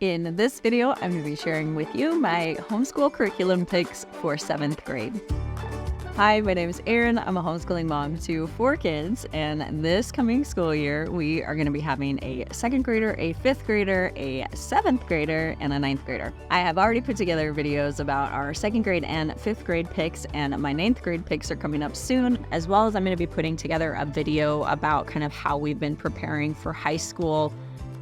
In this video, I'm going to be sharing with you my homeschool curriculum picks for 7th grade. Hi, my name is Erin. I'm a homeschooling mom to 4 kids, and this coming school year, we are going to be having a 2nd grader, a 5th grader, a 7th grader, and a 9th grader. I have already put together videos about our 2nd grade and 5th grade picks, and my 9th grade picks are coming up soon, as well as I'm going to be putting together a video about kind of how we've been preparing for high school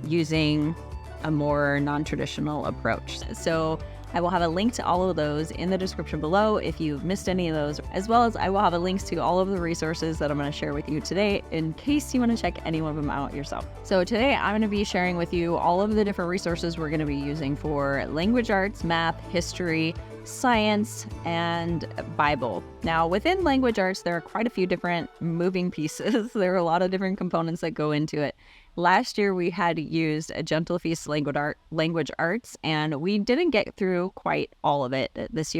using a more non-traditional approach. So I will have a link to all of those in the description below if you've missed any of those, as well as I will have a links to all of the resources that I'm going to share with you today in case you want to check any of them out yourself. So today I'm going to be sharing with you all of the different resources we're going to be using for language arts, math, history, science, and Bible. Now, within language arts, there are quite a few different moving pieces. There are a lot of different components that go into it. Last year, we had used a Gentle Feast language arts, and we didn't get through quite all of it last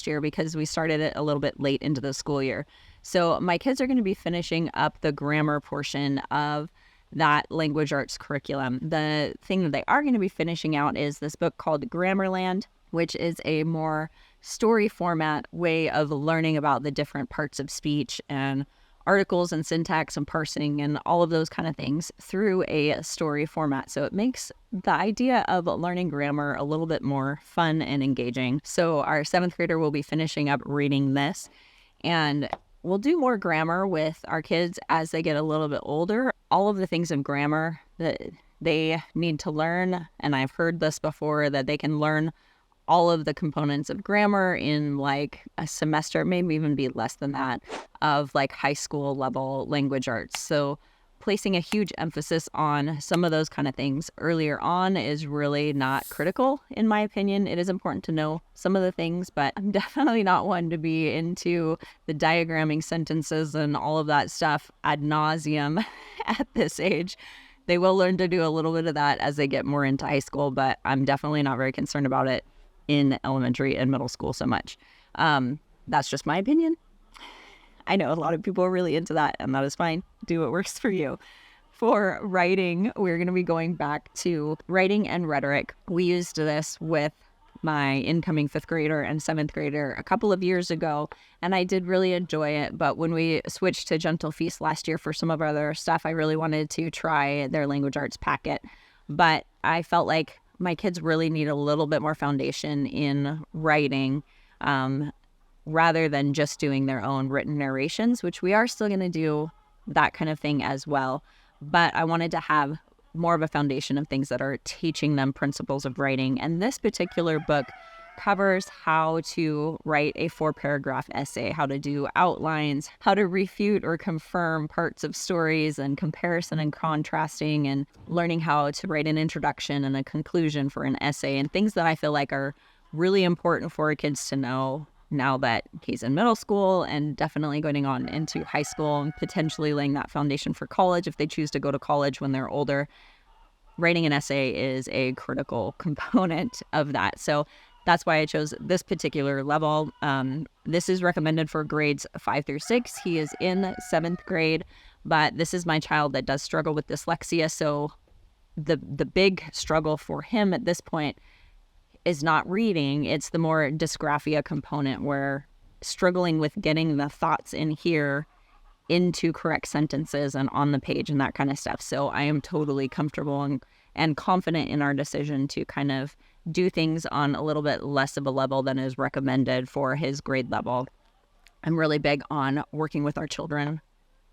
year because we started it a little bit late into the school year. So my kids are going to be finishing up the grammar portion of that language arts curriculum. The thing that they are going to be finishing out is this book called Grammarland, which is a more story format way of learning about the different parts of speech and articles and syntax and parsing and all of those kind of things through a story format. So it makes the idea of learning grammar a little bit more fun and engaging. So our 7th grader will be finishing up reading this, and we'll do more grammar with our kids as they get a little bit older. All of the things in grammar that they need to learn, and I've heard this before, that they can learn all of the components of grammar in like a semester, maybe even be less than that, of like high school level language arts. So placing a huge emphasis on some of those kind of things earlier on is really not critical, in my opinion. It is important to know some of the things, but I'm definitely not one to be into the diagramming sentences and all of that stuff ad nauseum at this age. They will learn to do a little bit of that as they get more into high school, but I'm definitely not very concerned about it in elementary and middle school so much. That's just my opinion. I know a lot of people are really into that, and that is fine. Do what works for you. For writing, we're going to be going back to writing and rhetoric. We used this with my incoming 5th grader and 7th grader a couple of years ago, and I did really enjoy it. But when we switched to Gentle Feast last year for some of our other stuff, I really wanted to try their language arts packet. But I felt like my kids really need a little bit more foundation in writing, rather than just doing their own written narrations, which we are still going to do that kind of thing as well. But I wanted to have more of a foundation of things that are teaching them principles of writing. And this particular book covers how to write a 4-paragraph essay, how to do outlines, how to refute or confirm parts of stories, and comparison and contrasting, and learning how to write an introduction and a conclusion for an essay, and things that I feel like are really important for kids to know now that he's in middle school and definitely going on into high school and potentially laying that foundation for college if they choose to go to college when they're older. Writing an essay is a critical component of that. So that's why I chose this particular level. This is recommended for grades 5 through 6. He is in 7th grade, but this is my child that does struggle with dyslexia. So the big struggle for him at this point is not reading. It's the more dysgraphia component, where struggling with getting the thoughts in here into correct sentences and on the page and that kind of stuff. So I am totally comfortable and confident in our decision to kind of do things on a little bit less of a level than is recommended for his grade level. I'm really big on working with our children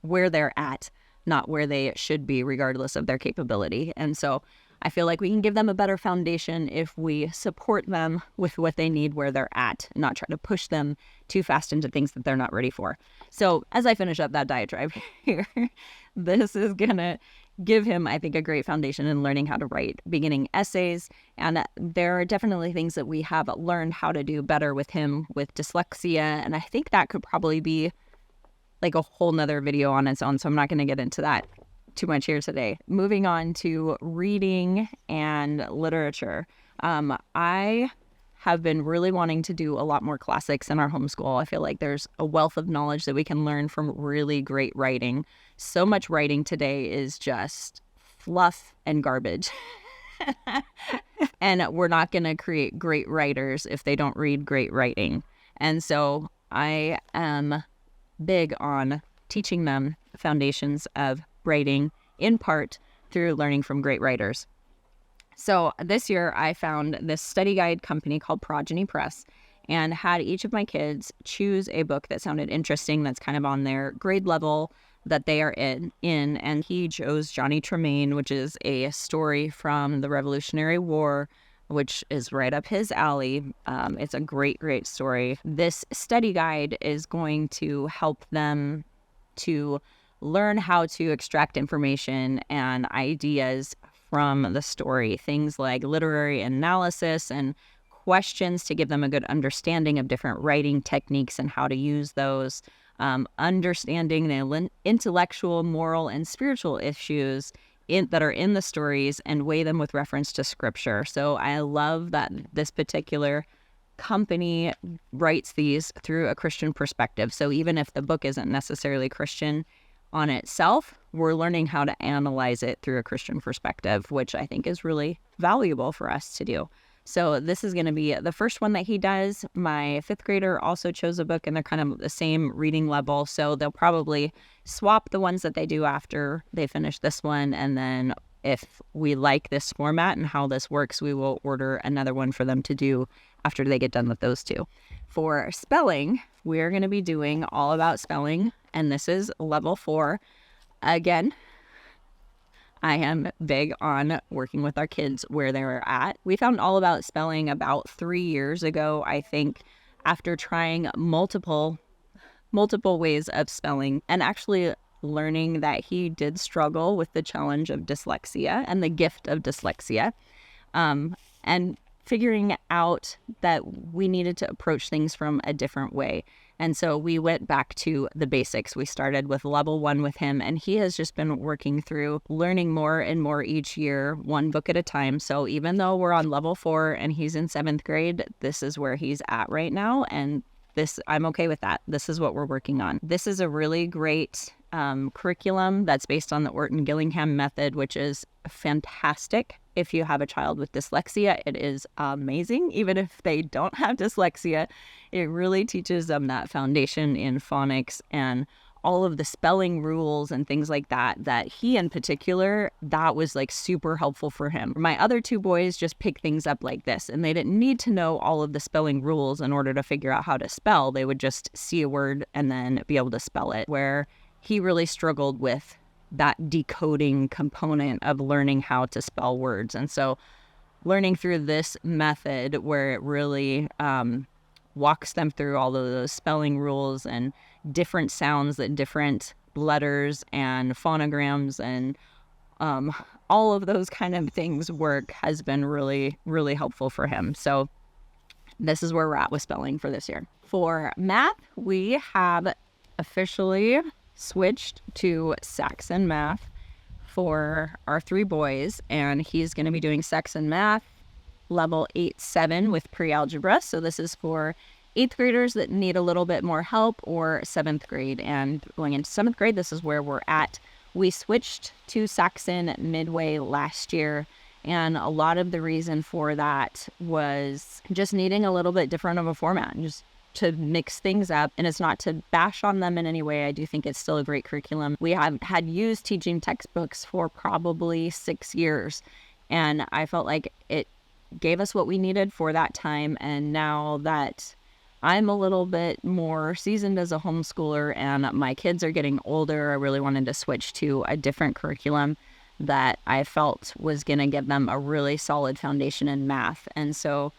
where they're at, not where they should be, regardless of their capability. And so I feel like we can give them a better foundation if we support them with what they need where they're at, and not try to push them too fast into things that they're not ready for. So as I finish up that diatribe here, this is going to give him, I think, a great foundation in learning how to write beginning essays. And there are definitely things that we have learned how to do better with him with dyslexia. And I think that could probably be like a whole nother video on its own. So I'm not going to get into that too much here today. Moving on to reading and literature. I have been really wanting to do a lot more classics in our homeschool. I feel like there's a wealth of knowledge that we can learn from really great writing. So much writing today is just fluff and garbage. And we're not going to create great writers if they don't read great writing. And so I am big on teaching them foundations of writing, in part through learning from great writers. So this year I found this study guide company called Progeny Press and had each of my kids choose a book that sounded interesting that's kind of on their grade level that they are in. And he chose Johnny Tremaine, which is a story from the Revolutionary War, which is right up his alley. It's a great, great story. This study guide is going to help them to learn how to extract information and ideas from the story, things like literary analysis and questions to give them a good understanding of different writing techniques and how to use those, understanding the intellectual, moral, and spiritual issues that are in the stories and weigh them with reference to scripture. So I love that this particular company writes these through a Christian perspective. So even if the book isn't necessarily Christian on itself, we're learning how to analyze it through a Christian perspective, which I think is really valuable for us to do. So this is going to be the first one that he does. My fifth grader also chose a book, and they're kind of the same reading level. So they'll probably swap the ones that they do after they finish this one. And then if we like this format and how this works, we will order another one for them to do after they get done with those two. For spelling, we're going to be doing All About Spelling, and this is level 4. Again, I am big on working with our kids where they're at. We found All About Spelling about 3 years ago, I think, after trying multiple ways of spelling and actually learning that he did struggle with the challenge of dyslexia and the gift of dyslexia, and figuring out that we needed to approach things from a different way. And so we went back to the basics. We started with level 1 with him, and he has just been working through learning more and more each year, one book at a time. So even though we're on level 4 and he's in 7th grade, this is where he's at right now. And I'm okay with that. This is what we're working on. This is a really great curriculum that's based on the Orton-Gillingham method, which is fantastic. If you have a child with dyslexia, it is amazing. Even if they don't have dyslexia, it really teaches them that foundation in phonics and all of the spelling rules and things like that he in particular, that was like super helpful for him. My other 2 boys just pick things up like this, and they didn't need to know all of the spelling rules in order to figure out how to spell. They would just see a word and then be able to spell it, where he really struggled with that decoding component of learning how to spell words. And so learning through this method where it really walks them through all of those spelling rules and different sounds that different letters and phonograms and all of those kind of things work has been really, really helpful for him. So this is where we're at with spelling for this year. For math, we have officially switched to Saxon math for our 3 boys, and he's going to be doing Saxon math level 8-7 with pre-algebra. So this is for 8th graders that need a little bit more help, or 7th grade. And going into 7th grade, this is where we're at. We switched to Saxon midway last year, and a lot of the reason for that was just needing a little bit different of a format, just to mix things up. And it's not to bash on them in any way. I do think it's still a great curriculum. We have had used teaching textbooks for probably 6 years, and I felt like it gave us what we needed for that time. And now that I'm a little bit more seasoned as a homeschooler and my kids are getting older, I really wanted to switch to a different curriculum that I felt was going to give them a really solid foundation in math. And so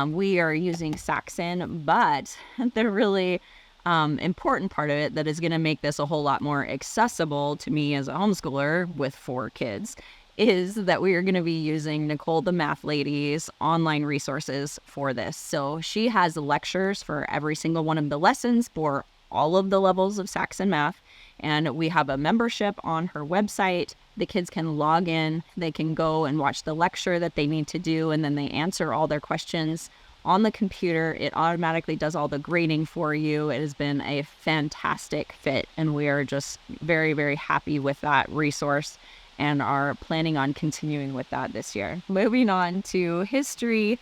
we are using Saxon, but the really important part of it that is going to make this a whole lot more accessible to me as a homeschooler with 4 kids is that we are going to be using Nicole the Math Lady's online resources for this. So she has lectures for every single one of the lessons for all of the levels of Saxon math. And we have a membership on her website. The kids can log in, they can go and watch the lecture that they need to do, and then they answer all their questions on the computer. It automatically does all the grading for you. It has been a fantastic fit, and we are just very, very happy with that resource. and are planning on continuing with that this year. Moving on to history,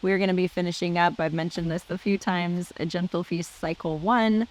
we're going to be finishing up, I've mentioned this a few times, A Gentle Feast Cycle 1.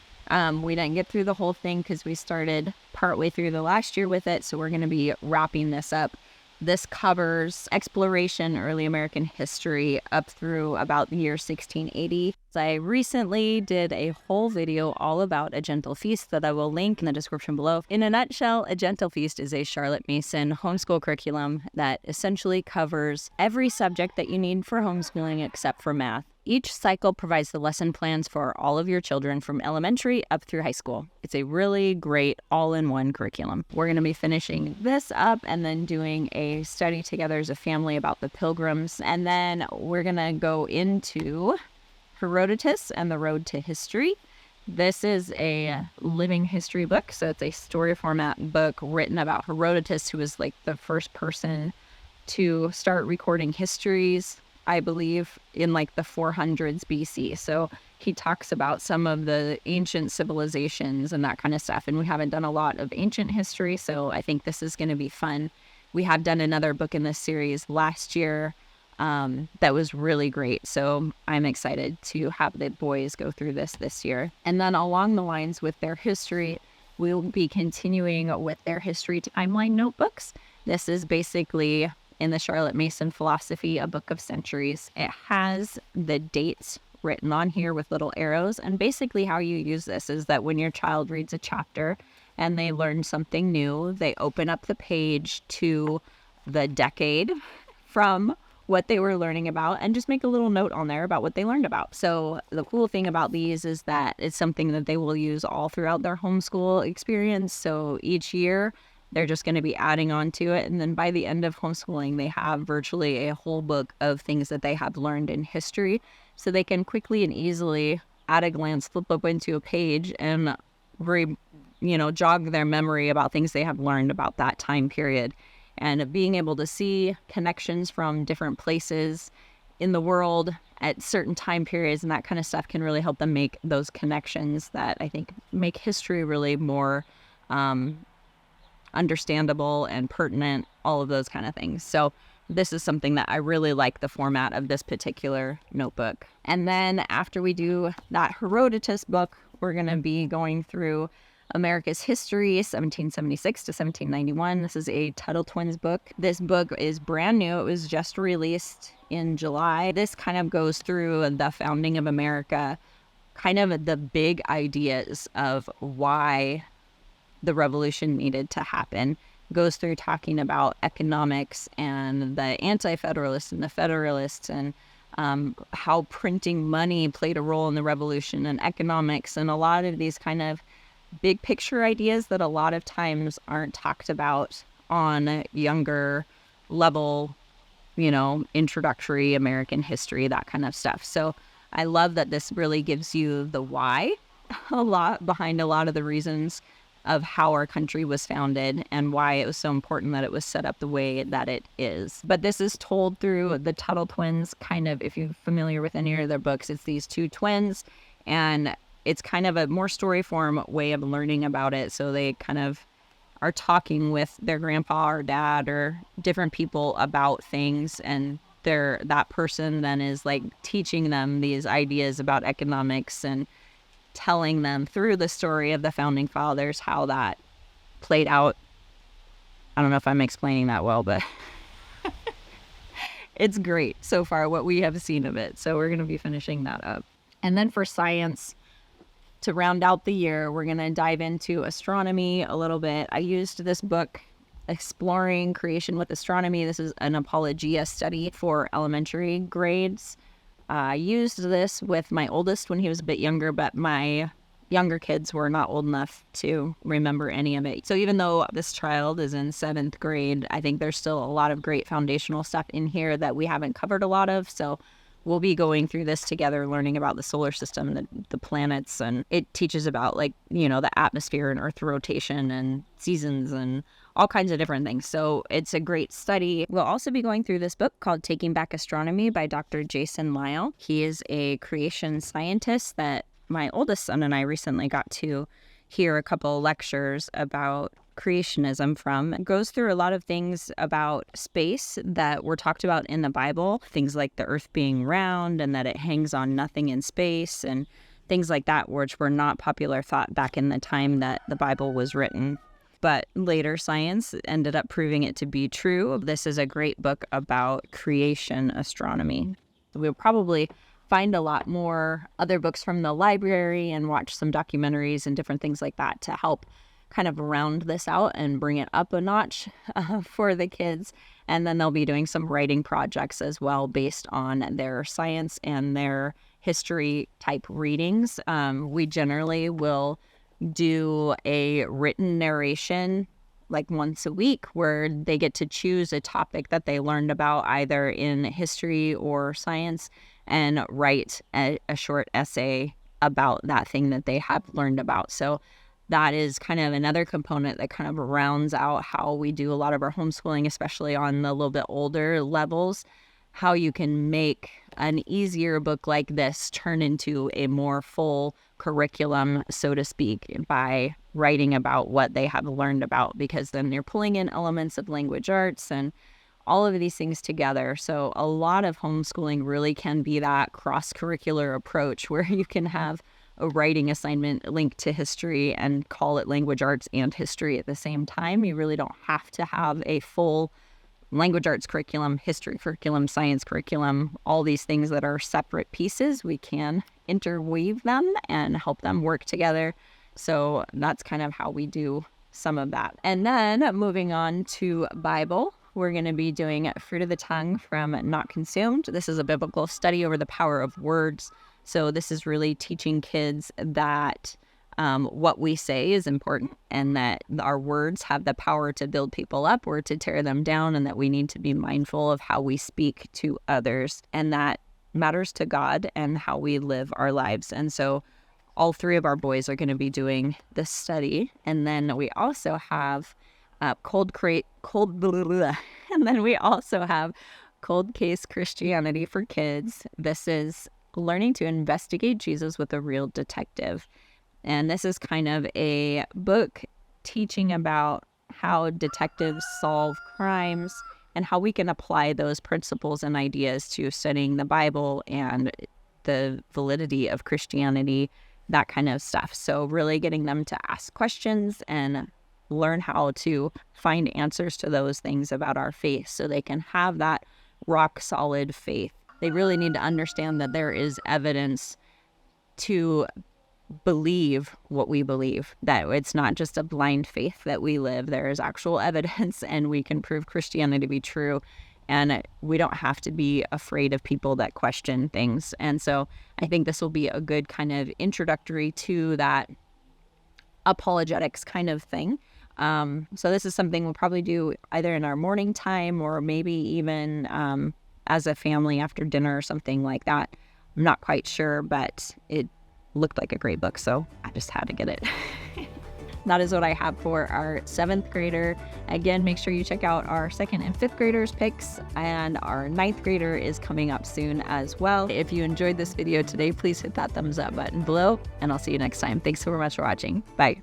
We didn't get through the whole thing because we started partway through the last year with it, so we're going to be wrapping this up. This covers exploration, early American history up through about the year 1680. So I recently did a whole video all about A Gentle Feast that I will link in the description below. In a nutshell, A Gentle Feast is a Charlotte Mason homeschool curriculum that essentially covers every subject that you need for homeschooling except for math. Each cycle provides the lesson plans for all of your children from elementary up through high school. It's a really great all-in-one curriculum. We're going to be finishing this up and then doing a study together as a family about the Pilgrims. And then we're going to go into Herodotus and the Road to History. This is a living history book, so it's a story format book written about Herodotus, who was like the first person to start recording histories, I believe, in like the 400s BC. So he talks about some of the ancient civilizations and that kind of stuff. And we haven't done a lot of ancient history, so I think this is going to be fun. We have done another book in this series last year that was really great. So I'm excited to have the boys go through this year. And then along the lines with their history, we'll be continuing with their history timeline notebooks. This is basically, in the Charlotte Mason philosophy, a book of centuries. It has the dates written on here with little arrows. And basically how you use this is that when your child reads a chapter and they learn something new, they open up the page to the decade from what they were learning about and just make a little note on there about what they learned about. So the cool thing about these is that it's something that they will use all throughout their homeschool experience. So each year they're just going to be adding on to it. And then by the end of homeschooling, they have virtually a whole book of things that they have learned in history. So they can quickly and easily, at a glance, flip up into a page and jog their memory about things they have learned about that time period. And being able to see connections from different places in the world at certain time periods and that kind of stuff can really help them make those connections that I think make history really more understandable and pertinent, all of those kind of things. So this is something that I really like the format of this particular notebook. And then after we do that Herodotus book, we're going to be going through America's History, 1776 to 1791. This is a Tuttle Twins book. This book is brand new. It was just released in July. This kind of goes through the founding of America, kind of the big ideas of why the revolution needed to happen. Goes through talking about economics and the anti-federalists and the federalists and how printing money played a role in the revolution and economics and a lot of these kind of big picture ideas that a lot of times aren't talked about on younger level, introductory American history, that kind of stuff. So I love that this really gives you the why a lot behind a lot of the reasons of how our country was founded and why it was so important that it was set up the way that it is. But this is told through the Tuttle Twins, kind of, if you're familiar with any of their books, it's these two twins, and it's kind of a more story form way of learning about it. So they kind of are talking with their grandpa or dad or different people about things, and that person then is like teaching them these ideas about economics and telling them through the story of the founding fathers how that played out. I don't know if I'm explaining that well, but it's great so far what we have seen of it. So we're going to be finishing that up. And then for science, to round out the year, we're going to dive into astronomy a little bit. I used this book, Exploring Creation with Astronomy. This is an apologia study for elementary grades. I used this with my oldest when he was a bit younger, but my younger kids were not old enough to remember any of it. So even though this child is in 7th grade, I think there's still a lot of great foundational stuff in here that we haven't covered a lot of. So we'll be going through this together, learning about the solar system, the planets, and it teaches about the atmosphere and Earth rotation and seasons and all kinds of different things. So it's a great study. We'll also be going through this book called Taking Back Astronomy by Dr. Jason Lyle. He is a creation scientist that my oldest son and I recently got to hear a couple lectures about creationism from. It goes through a lot of things about space that were talked about in the Bible, things like the earth being round and that it hangs on nothing in space and things like that, which were not popular thought back in the time that the Bible was written. But later science ended up proving it to be true. This is a great book about creation astronomy. We'll probably find a lot more other books from the library and watch some documentaries and different things like that to help kind of round this out and bring it up a notch for the kids. And then they'll be doing some writing projects as well based on their science and their history type readings. We generally will do a written narration like once a week where they get to choose a topic that they learned about either in history or science and write a short essay about that thing that they have learned about. So that is kind of another component that kind of rounds out how we do a lot of our homeschooling, especially on the little bit older levels, how you can make an easier book like this turn into a more full curriculum, so to speak, by writing about what they have learned about, because then you're pulling in elements of language arts and all of these things together. So a lot of homeschooling really can be that cross-curricular approach where you can have a writing assignment linked to history and call it language arts and history at the same time. You really don't have to have a full language arts curriculum, history curriculum, science curriculum, all these things that are separate pieces. We can interweave them and help them work together. So that's kind of how we do some of that. And then moving on to Bible, we're going to be doing Fruit of the Tongue from Not Consumed. This is a biblical study over the power of words. So this is really teaching kids that what we say is important and that our words have the power to build people up or to tear them down, and that we need to be mindful of how we speak to others, and that matters to God and how we live our lives. And so all three of our boys are going to be doing this study. And then we also have Cold Case Christianity for Kids. This is learning to investigate Jesus with a real detective. And this is kind of a book teaching about how detectives solve crimes and how we can apply those principles and ideas to studying the Bible and the validity of Christianity, that kind of stuff. So really getting them to ask questions and learn how to find answers to those things about our faith so they can have that rock solid faith. They really need to understand that there is evidence to believe what we believe, that it's not just a blind faith that we live. There is actual evidence, and we can prove Christianity to be true. And we don't have to be afraid of people that question things. And so I think this will be a good kind of introductory to that apologetics kind of thing. So this is something we'll probably do either in our morning time or maybe even as a family after dinner or something like that. I'm not quite sure, but it looked like a great book, so I just had to get it. That is what I have for our 7th grader. Again, make sure you check out our 2nd and 5th graders picks, and our 9th grader is coming up soon as well. If you enjoyed this video today, please hit that thumbs up button below, and I'll see you next time. Thanks so much for watching. Bye.